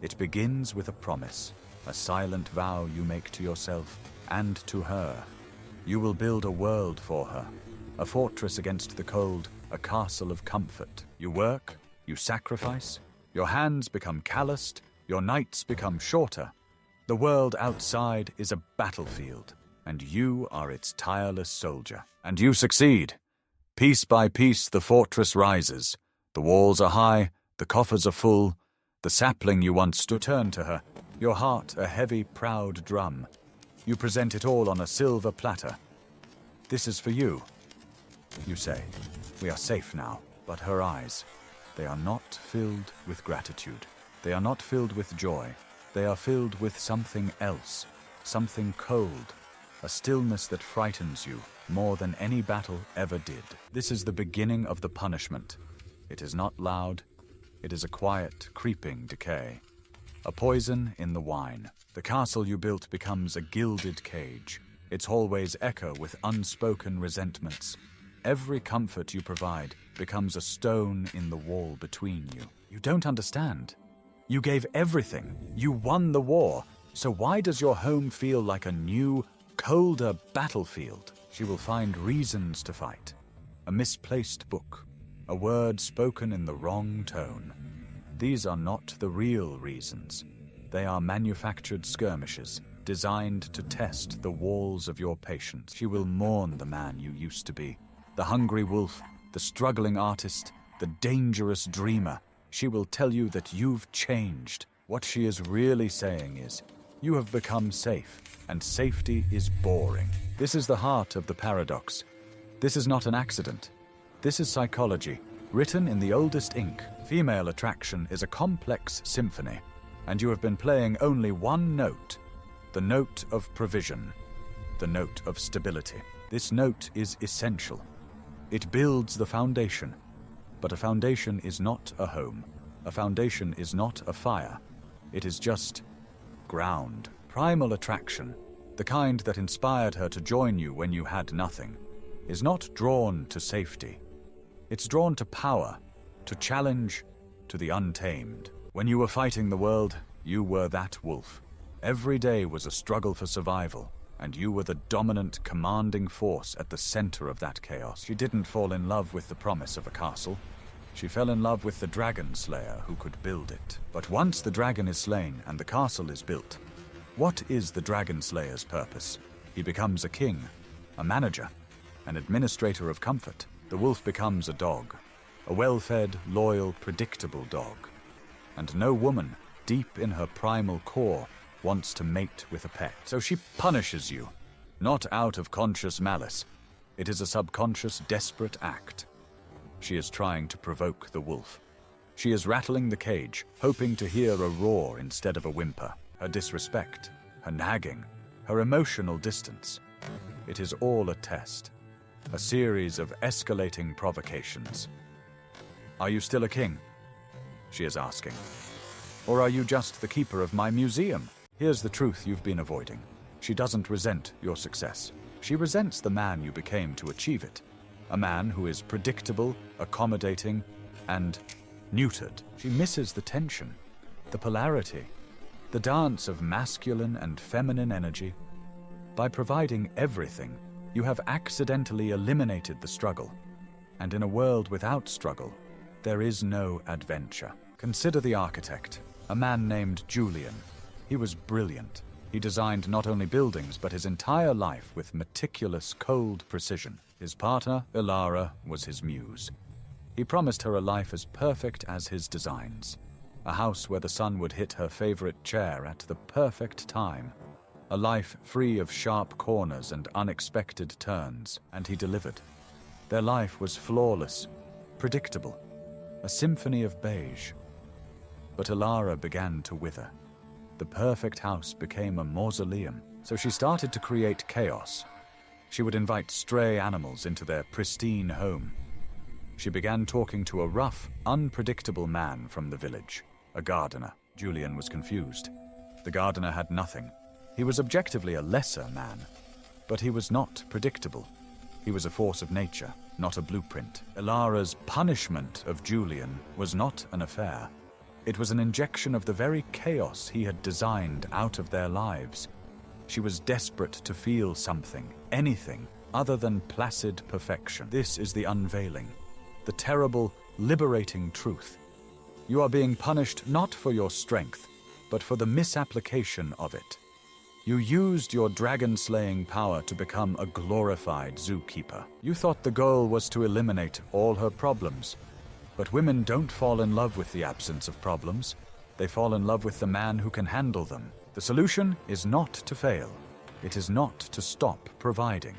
It begins with a promise, a silent vow you make to yourself and to her. You will build a world for her, a fortress against the cold, a castle of comfort. You work, you sacrifice, your hands become calloused, your nights become shorter. The world outside is a battlefield, and you are its tireless soldier. And you succeed. Piece by piece the fortress rises. The walls are high, the coffers are full. The sapling you once stood turned to her, your heart a heavy, proud drum. You present it all on a silver platter. This is for you, you say. We are safe now. But her eyes, they are not filled with gratitude. They are not filled with joy. They are filled with something else, something cold, a stillness that frightens you more than any battle ever did. This is the beginning of the punishment. It is not loud. It is a quiet, creeping decay. A poison in the wine. The castle you built becomes a gilded cage. Its hallways echo with unspoken resentments. Every comfort you provide becomes a stone in the wall between you. You don't understand. You gave everything. You won the war. So why does your home feel like a new, colder battlefield? She will find reasons to fight. A misplaced book. A word spoken in the wrong tone. These are not the real reasons. They are manufactured skirmishes, designed to test the walls of your patience. She will mourn the man you used to be. The hungry wolf, the struggling artist, the dangerous dreamer. She will tell you that you've changed. What she is really saying is, you have become safe, and safety is boring. This is the heart of the paradox. This is not an accident. This is psychology, written in the oldest ink. Female attraction is a complex symphony, and you have been playing only one note, the note of provision, the note of stability. This note is essential. It builds the foundation, but a foundation is not a home. A foundation is not a fire. It is just ground. Primal attraction, the kind that inspired her to join you when you had nothing, is not drawn to safety. It's drawn to power, to challenge, to the untamed. When you were fighting the world, you were that wolf. Every day was a struggle for survival, and you were the dominant, commanding force at the center of that chaos. She didn't fall in love with the promise of a castle. She fell in love with the dragon slayer who could build it. But once the dragon is slain and the castle is built, what is the dragon slayer's purpose? He becomes a king, a manager, an administrator of comfort. The wolf becomes a dog, a well-fed, loyal, predictable dog. And no woman, deep in her primal core, wants to mate with a pet. So she punishes you, not out of conscious malice. It is a subconscious, desperate act. She is trying to provoke the wolf. She is rattling the cage, hoping to hear a roar instead of a whimper. Her disrespect, her nagging, her emotional distance. It is all a test, a series of escalating provocations. Are you still a king? She is asking. Or are you just the keeper of my museum? Here's the truth you've been avoiding. She doesn't resent your success. She resents the man you became to achieve it. A man who is predictable, accommodating, and neutered. She misses the tension, the polarity, the dance of masculine and feminine energy. By providing everything, you have accidentally eliminated the struggle. And in a world without struggle, there is no adventure. Consider the architect, a man named Julian. He was brilliant. He designed not only buildings, but his entire life with meticulous, cold precision. His partner, Ilara, was his muse. He promised her a life as perfect as his designs. A house where the sun would hit her favorite chair at the perfect time. A life free of sharp corners and unexpected turns. And he delivered. Their life was flawless, predictable, a symphony of beige. But Ilara began to wither. The perfect house became a mausoleum, so she started to create chaos. She would invite stray animals into their pristine home. She began talking to a rough, unpredictable man from the village, a gardener. Julian was confused. The gardener had nothing. He was objectively a lesser man, but he was not predictable. He was a force of nature, not a blueprint. Ilara's punishment of Julian was not an affair. It was an injection of the very chaos he had designed out of their lives. She was desperate to feel something, anything, other than placid perfection. This is the unveiling, the terrible, liberating truth. You are being punished not for your strength, but for the misapplication of it. You used your dragon-slaying power to become a glorified zookeeper. You thought the goal was to eliminate all her problems. But women don't fall in love with the absence of problems. They fall in love with the man who can handle them. The solution is not to fail. It is not to stop providing.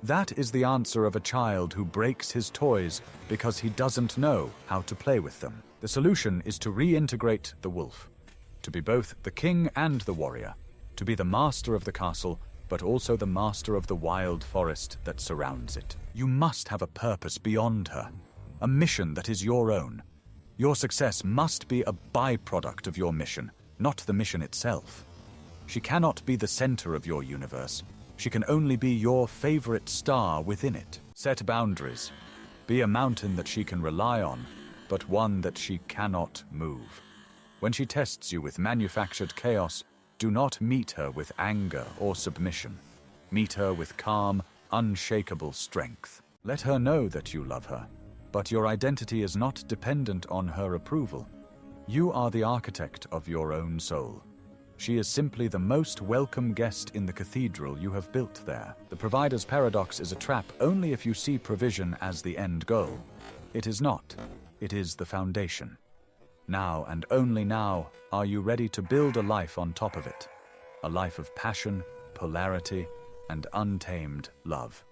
That is the answer of a child who breaks his toys because he doesn't know how to play with them. The solution is to reintegrate the wolf, to be both the king and the warrior, to be the master of the castle, but also the master of the wild forest that surrounds it. You must have a purpose beyond her, a mission that is your own. Your success must be a byproduct of your mission, not the mission itself. She cannot be the center of your universe. She can only be your favorite star within it. Set boundaries. Be a mountain that she can rely on, but one that she cannot move. When she tests you with manufactured chaos, do not meet her with anger or submission. Meet her with calm, unshakable strength. Let her know that you love her, but your identity is not dependent on her approval. You are the architect of your own soul. She is simply the most welcome guest in the cathedral you have built there. The provider's paradox is a trap only if you see provision as the end goal. It is not. It is the foundation. Now and only now are you ready to build a life on top of it. A life of passion, polarity, and untamed love.